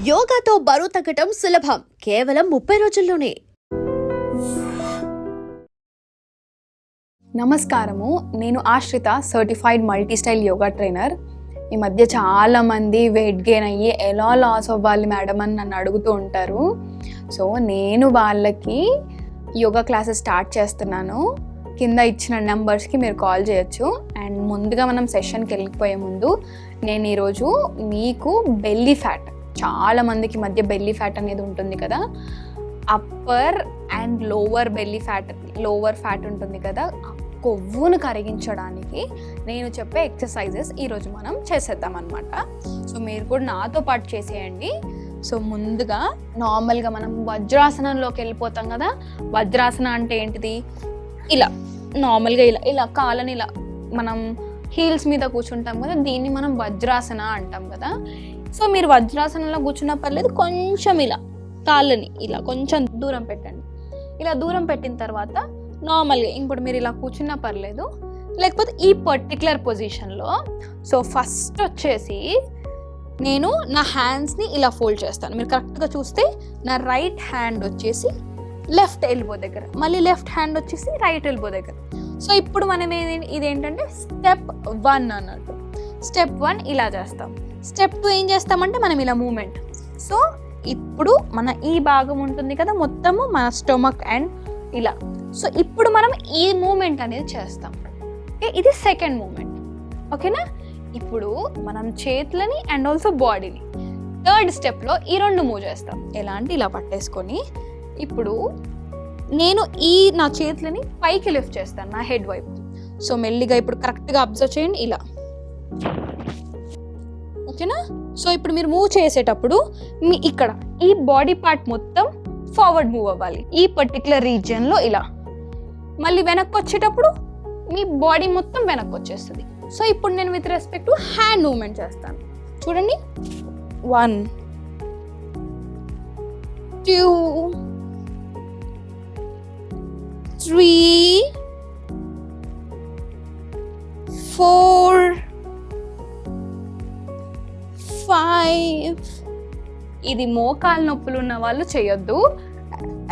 యోగాతో బరువు తగ్గటం సులభం కేవలం 30 రోజుల్లోనే. నమస్కారము, నేను ఆశ్రిత, certified multi style yoga trainer. ఈ మధ్య చాలామంది వెయిట్ గెయిన్ అయ్యి ఎలా లాస్ అవ్వాలి మేడం అని నన్ను అడుగుతూ ఉంటారు. సో నేను వాళ్ళకి యోగా క్లాసెస్ స్టార్ట్ చేస్తున్నాను. కింద ఇచ్చిన నెంబర్స్కి మీరు కాల్ చేయొచ్చు. అండ్ ముందుగా మనం సెషన్కి వెళ్ళిపోయే ముందు నేను ఈరోజు మీకు బెల్లీ ఫ్యాట్, చాలామందికి మధ్య బెల్లీ ఫ్యాట్ అనేది ఉంటుంది కదా, upper and lower belly fat, lower fat ఉంటుంది కదా, కొవ్వును కరిగించడానికి నేను చెప్పే ఎక్సర్సైజెస్ ఈరోజు మనం చేసేద్దాం అనమాట. సో మీరు కూడా నాతో పాటు చేసేయండి. సో ముందుగా నార్మల్గా మనం వజ్రాసనంలోకి వెళ్ళిపోతాం కదా. వజ్రాసన అంటే ఏంటిది? ఇలా నార్మల్గా ఇలా కాళ్ళని ఇలా మనం హీల్స్ మీద కూర్చుంటాం కదా, దీన్ని మనం వజ్రాసన అంటాం కదా. సో మీరు వజ్రాసనంలో కూర్చున్న పర్లేదు, కొంచెం ఇలా కాళ్ళని ఇలా కొంచెం దూరం పెట్టండి. ఇలా దూరం పెట్టిన తర్వాత నార్మల్గా ఇప్పుడు మీరు ఇలా కూర్చున్నా పర్లేదు, లేకపోతే ఈ పర్టికులర్ పొజిషన్లో. సో ఫస్ట్ వచ్చేసి నేను నా హ్యాండ్స్ని ఇలా ఫోల్డ్ చేస్తాను. మీరు కరెక్ట్గా చూస్తే నా రైట్ హ్యాండ్ వచ్చేసి లెఫ్ట్ ఎల్బో దగ్గర, మళ్ళీ లెఫ్ట్ హ్యాండ్ వచ్చేసి రైట్ ఎల్బో దగ్గర. సో ఇప్పుడు మనం ఇదేంటంటే స్టెప్ 1 అన్నట్టు. స్టెప్ 1 ఇలా చేస్తాం. స్టెప్ 2 ఏం చేస్తామంటే మనం ఇలా మూమెంట్. సో ఇప్పుడు మన ఈ భాగం ఉంటుంది కదా మొత్తము, మన స్టొమక్ అండ్ ఇలా. సో ఇప్పుడు మనం ఈ మూమెంట్ అనేది చేస్తాం. ఇది సెకండ్ మూమెంట్, ఓకేనా? ఇప్పుడు మనం చేతులని అండ్ ఆల్సో బాడీని థర్డ్ స్టెప్లో ఈ రెండు మూవ్ చేస్తాం. ఎలా అంటే ఇలా పట్టేసుకొని ఇప్పుడు నేను నా చేతులని పైకి లిఫ్ట్ చేస్తాను నా హెడ్ వైపు. సో మెల్లిగా ఇప్పుడు కరెక్ట్గా అబ్జర్వ్ చేయండి ఇలా, ఓకేనా? సో ఇప్పుడు మీరు మూవ్ చేసేటప్పుడు మీ ఇక్కడ ఈ బాడీ పార్ట్ మొత్తం ఫార్వర్డ్ మూవ్ అవ్వాలి ఈ పర్టికులర్ రీజియన్లో ఇలా. మళ్ళీ వెనక్కి వచ్చేటప్పుడు మీ బాడీ మొత్తం వెనక్కి వచ్చేస్తుంది. సో ఇప్పుడు నేను with respect to hand movement చేస్తాను. చూడండి, 1 2 3 4 5. ఇది మోకాలు నొప్పులు ఉన్న వాళ్ళు చేయొద్దు.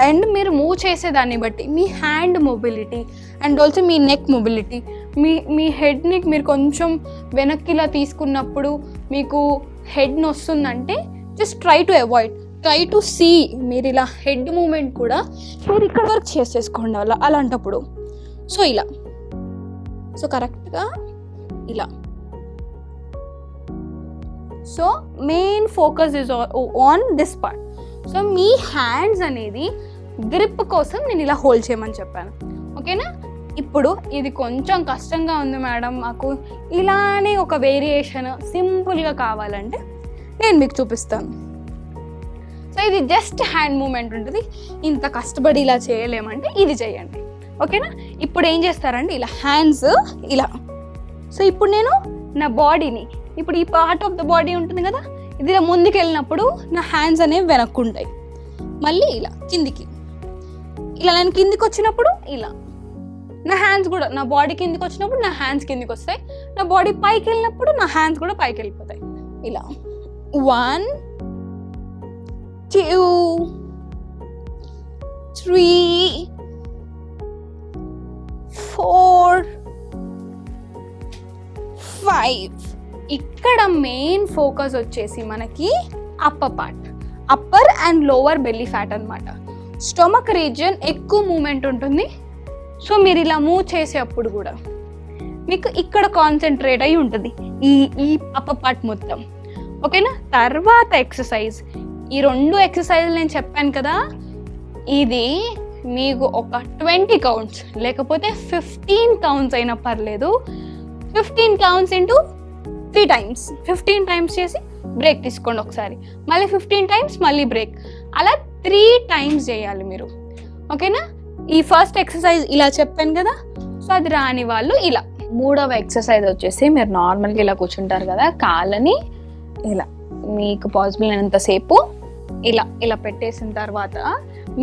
అండ్ మీరు మూవ్ చేసేదాన్ని బట్టి మీ హ్యాండ్ మొబిలిటీ అండ్ ఆల్సో మీ నెక్ మొబిలిటీ, మీ హెడ్ని మీరు కొంచెం వెనక్కి ఇలా తీసుకున్నప్పుడు మీకు హెడ్ నొస్తుందంటే just try to avoid, try to see. మీరు ఇలా హెడ్ మూమెంట్ కూడా మీరు ఇక్కడ వరకు చేసేసుకోండి అలాంటప్పుడు. సో ఇలా, సో కరెక్ట్గా ఇలా. So main focus is on this part. So me hands అనేది గ్రిప్ కోసం నేను ఇలా హోల్డ్ చేయమని చెప్పాను, ఓకేనా? ఇప్పుడు ఇది కొంచెం కష్టంగా ఉంది మేడం, మాకు ఇలానే ఒక వేరియేషన్ సింపుల్గా కావాలంటే నేను మీకు చూపిస్తాను. సో ఇది జస్ట్ హ్యాండ్ మూమెంట్ ఉంటుంది, ఇంత కష్టపడి ఇలా చేయలేమంటే ఇది చేయండి, ఓకేనా? ఇప్పుడు ఏం చేస్తారంటే ఇలా హ్యాండ్స్ ఇలా. సో ఇప్పుడు నేను నా బాడీని, ఇప్పుడు ఈ పార్ట్ ఆఫ్ ద బాడీ ఉంటుంది కదా, ఇది ఇలా ముందుకు వెళ్ళినప్పుడు నా హ్యాండ్స్ అనేవి వెనక్కుంటాయి. మళ్ళీ ఇలా కిందికి, ఇలా నేను కిందికి వచ్చినప్పుడు ఇలా నా హ్యాండ్స్ కూడా, నా బాడీ కిందికి వచ్చినప్పుడు నా హ్యాండ్స్ కిందికి వస్తాయి, నా బాడీ పైకి వెళ్ళినప్పుడు నా హ్యాండ్స్ కూడా పైకి వెళ్ళిపోతాయి. ఇలా 1 2 3 4 5. ఇక్కడ మెయిన్ ఫోకస్ వచ్చేసి మనకి upper part, upper and lower belly fat అనమాట. స్టొమక్ రీజియన్ ఎక్కువ మూమెంట్ ఉంటుంది. సో మీరు ఇలా మూవ్ చేసేటప్పుడు కూడా మీకు ఇక్కడ కాన్సన్ట్రేట్ అయి ఉంటుంది ఈ అప్పర్ పార్ట్ మొత్తం, ఓకేనా? తర్వాత ఎక్సర్సైజ్, ఈ 2 ఎక్సర్సైజ్లు నేను చెప్పాను కదా, ఇది మీకు ఒక 20 కౌంట్స్ లేకపోతే 15 కౌంట్స్ అయినా పర్లేదు. 15 కౌంట్స్ ఇంటూ 3 టైమ్స్, 15 టైమ్స్ చేసి బ్రేక్ తీసుకోండి ఒకసారి, మళ్ళీ 15 టైమ్స్ మళ్ళీ బ్రేక్, అలా 3 టైమ్స్ చేయాలి మీరు, ఓకేనా? ఈ ఫస్ట్ ఎక్సర్సైజ్ ఇలా చెప్పాను కదా, సో అది రాని వాళ్ళు ఇలా. 3వ ఎక్సర్సైజ్ వచ్చేసి మీరు నార్మల్గా ఇలా కూర్చుంటారు కదా, కాళ్ళని ఇలా మీకు పాసిబుల్ అయినంతసేపు ఇలా ఇలా పెట్టేసిన తర్వాత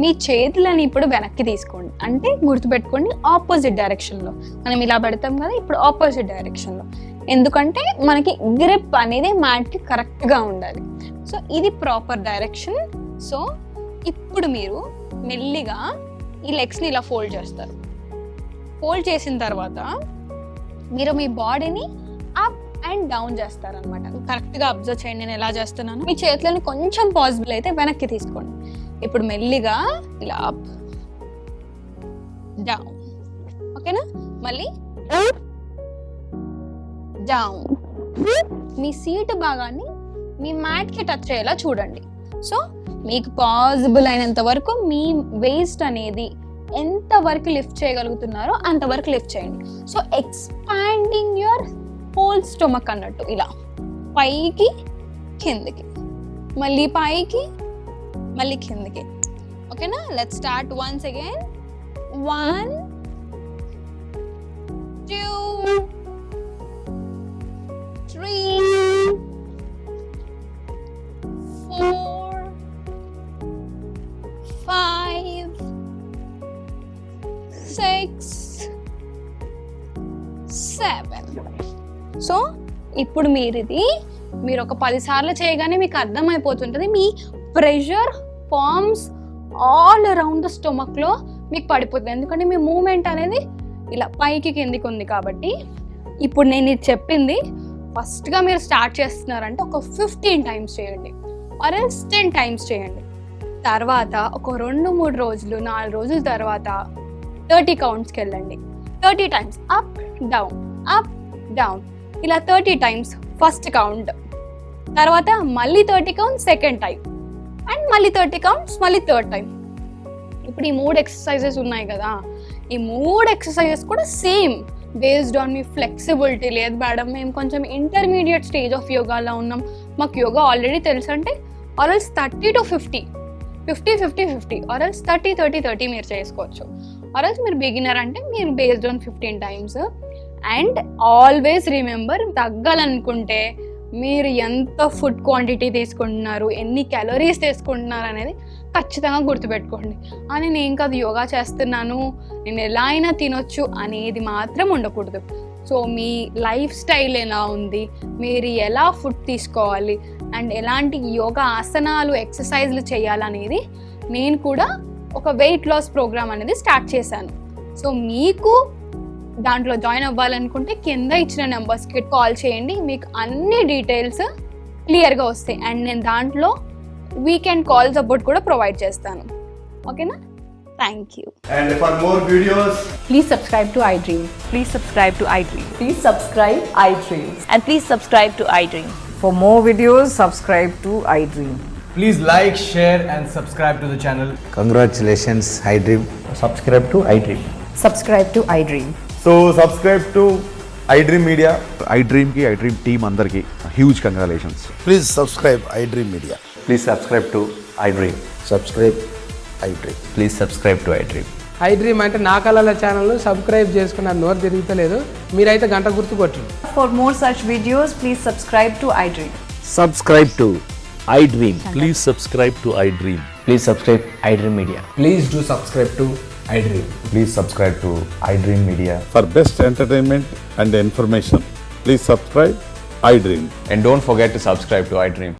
మీ చేతులని ఇప్పుడు వెనక్కి తీసుకోండి. అంటే గుర్తుపెట్టుకోండి, ఆపోజిట్ డైరెక్షన్లో మనం ఇలా పెడతాం కదా, ఇప్పుడు ఆపోజిట్ డైరెక్షన్లో ఎందుకంటే మనకి గ్రిప్ అనేది మ్యాట్కి కరెక్ట్గా ఉండాలి. సో ఇది ప్రాపర్ డైరెక్షన్. సో ఇప్పుడు మీరు మెల్లిగా ఈ లెగ్స్ని ఇలా ఫోల్డ్ చేస్తారు. ఫోల్డ్ చేసిన తర్వాత మీరు మీ బాడీని అప్ అండ్ డౌన్ చేస్తారనమాట. కరెక్ట్గా అబ్జర్వ్ చేయండి నేను ఎలా చేస్తున్నాను. మీ చేతులని కొంచెం పాసిబుల్ అయితే వెనక్కి తీసుకోండి. ఇప్పుడు మెల్లిగా ఇలా అప్ డౌన్, ఓకేనా? మళ్ళీ డౌన్. మీ సీట్ భాగాన్ని మీ మ్యాట్కి టచ్ అయ్యేలా చూడండి. సో మీకు పాసిబుల్ అయినంత వరకు మీ వేస్ట్ అనేది ఎంత వరకు లిఫ్ట్ చేయగలుగుతున్నారో అంతవరకు లిఫ్ట్ చేయండి. So expanding your whole stomach అన్నట్టు, ఇలా పైకి కిందకి, మళ్ళీ పైకి, మళ్ళీ కిందకి. ఓకేనా? Let's start once again. 1 2 3 4 5 6 7. So ఇప్పుడు మీరు ఒక 10 సార్లు చేయగానే మీకు అర్థమైపోతుంటుంది మీ pressure forms all around the స్టొమక్లో మీకు పడిపోతుంది. ఎందుకంటే మీ మూమెంట్ అనేది ఇలా పైకి కిందికి ఉంది కాబట్టి. ఇప్పుడు నేను ఇది చెప్పింది ఫస్ట్గా మీరు స్టార్ట్ చేస్తున్నారంటే ఒక 15 టైమ్స్ చేయండి, ఆర్ ఎల్స్ 10 టైమ్స్ చేయండి. తర్వాత ఒక 2-3 రోజులు 4 రోజుల తర్వాత 30 కౌంట్స్కి వెళ్ళండి. 30 టైమ్స్ అప్ డౌన్, ఇలా 30 టైమ్స్ ఫస్ట్ కౌంట్. తర్వాత మళ్ళీ 30 కౌంట్స్ సెకండ్ టైం, అండ్ మళ్ళీ 30 కౌంట్స్ మళ్ళీ థర్డ్ టైం. ఇప్పుడు ఈ 3 ఎక్సర్సైజెస్ ఉన్నాయి కదా, ఈ 3 ఎక్సర్సైజెస్ కూడా same based on me flexibility. లేదు మేడం మేము కొంచెం ఇంటర్మీడియట్ స్టేజ్ ఆఫ్ యోగాలో ఉన్నాం, మాకు యోగా ఆల్రెడీ తెలుసు అంటే ఆర్ఎల్స్ 30 to 50, 50 ఆర్ఎల్స్ 30 మీరు చేసుకోవచ్చు. ఆర్ఎల్స్ మీరు బిగినర్ అంటే మీరు based on 15 times. And always remember, తగ్గాలనుకుంటే మీరు ఎంత ఫుడ్ క్వాంటిటీ తీసుకుంటున్నారు, ఎన్ని క్యాలరీస్ తీసుకుంటున్నారు అనేది ఖచ్చితంగా గుర్తుపెట్టుకోండి. అని నేను కాదు యోగా చేస్తున్నాను, నేను ఎలా అయినా తినొచ్చు అనేది మాత్రం ఉండకూడదు. సో మీ లైఫ్ స్టైల్ ఎలా ఉంది, మీరు ఎలా ఫుడ్ తీసుకోవాలి, అండ్ ఎలాంటి యోగా ఆసనాలు ఎక్సర్సైజ్లు చేయాలనేది నేను కూడా ఒక వెయిట్ లాస్ ప్రోగ్రామ్ అనేది స్టార్ట్ చేశాను. సో మీకు దాంట్లో జాయిన్ అవ్వాలనుకుంటే కింద ఇచ్చిన నెంబర్స్కి కాల్ చేయండి, మీకు అన్ని డీటెయిల్స్ క్లియర్గా వస్తాయి. అండ్ నేను దాంట్లో వీకెండ్ కాల్ సపోర్ట్ కూడా ప్రొవైడ్ చేస్తాను. ఓకేనా? Thank you. And for more videos, Please subscribe to iDream. Please subscribe to iDream. Please subscribe iDream. And please subscribe to iDream. For more videos, subscribe to iDream. please like, share and subscribe to the channel. Congratulations, iDream. subscribe to iDream. Subscribe to iDream. So subscribe to iDream Media. iDream की iDream team अंदर की huge congratulations. Please subscribe iDream Media. Please subscribe to iDream. Subscribe iDream. Please subscribe to iDream. iDream అంటే నా కళల channel subscribe చేసుకున్న నోరు తిరుగుతలేదు, మీరైతే గంట గుర్తు కొట్టండి. For more such videos, please subscribe to iDream. Subscribe to iDream. Please subscribe to iDream. Please subscribe iDream Media. Please do subscribe to iDream. Please subscribe to iDream Media. For best entertainment and information, please subscribe iDream. And don't forget to subscribe to iDream.